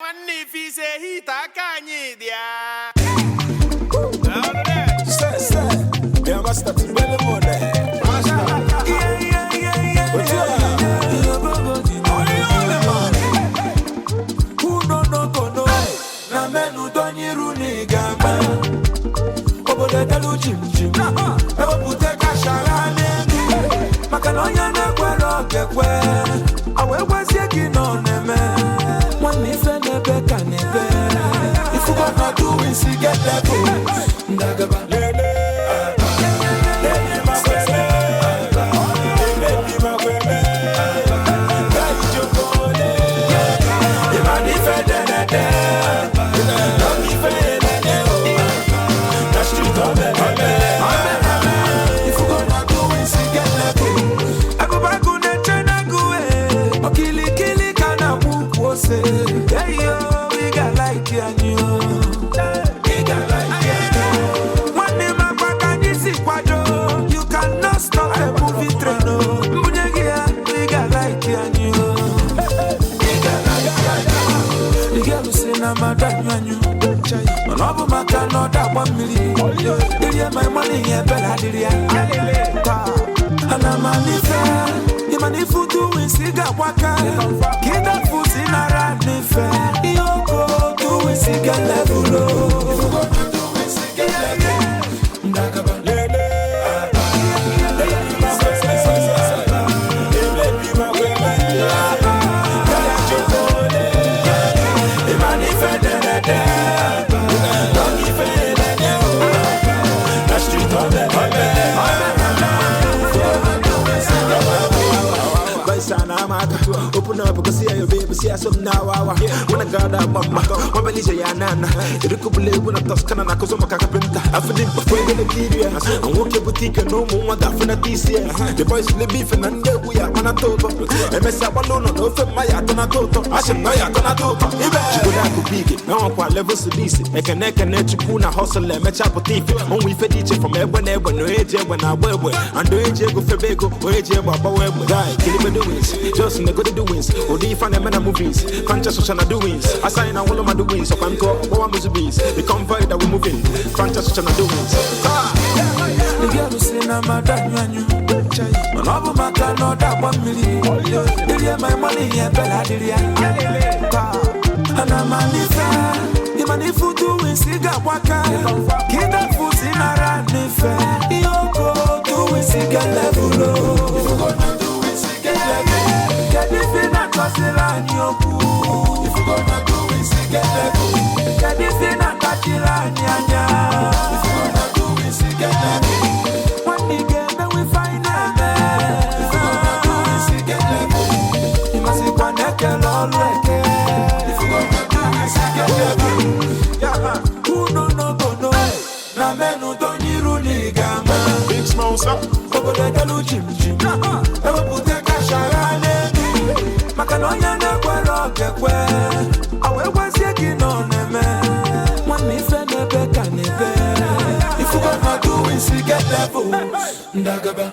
Magnifice hita canyidia. Yeah, master, belly money. Who no go no? Na menu donyi runi gamba. Obole dalu chim. Ewo pute kashara nenu. Makalonya na kwero kekwe. Awe wasi kino neme. Mwani fene beka nebe. If you gonna do it, see get level. Ndagaba lele. Nobu makano da 1 million. Diria my money here bella diria. Ana manife, the money futu we siga waka. Kida fusi na ranife. Yoko tu we siga level. Ndakaba lele. Open up, because see your baby, see some now. When I got that mama, when I leave your nana, you could believe when I touch Canada, because I'm a carpenter. I feel it before the Nigeria. I'm walking boutique and no more than for this year. The boys will be beefing and we are on a total. And I said, no, no, for my atonato. I should know you're gonna do it. She would have to be it. Now I'm quite levels to this. I can net you kuna hustle and match up with it. Only for teacher from everyone, no age when I wear, and do age go for Bego, or age about where we die. Kill him doings, just in the good doings. Or do you find them in the movies? Conscious social doings. I sign all of my doings. So I'm called one of the bees. The convoy that we're moving. Conscious social doings. The girl who say, I'm a Daniel. Nobu makano da 1 million. Diria my money here, bella diria. Ana manife, the money futu we siga waka. Kida fusi na ranife. Yoko tu we siga level. If you gonna do it, see get level. Get this in a catchilanya. If you gonna do it, see get level. When we get there, we find them. If you gonna do it, see get level. You must see one neck and all wreck. If you gonna do it, see get level. Yeah, who no go no? Na menu don't you runi gama. Big smoke up. Over the dalu chim. Ever put the cash around. Makanonya na kwero kekwe. Awe wasi kino neme. Mwani fene beka nebe. If you gonna do it, see get level. Ndagaba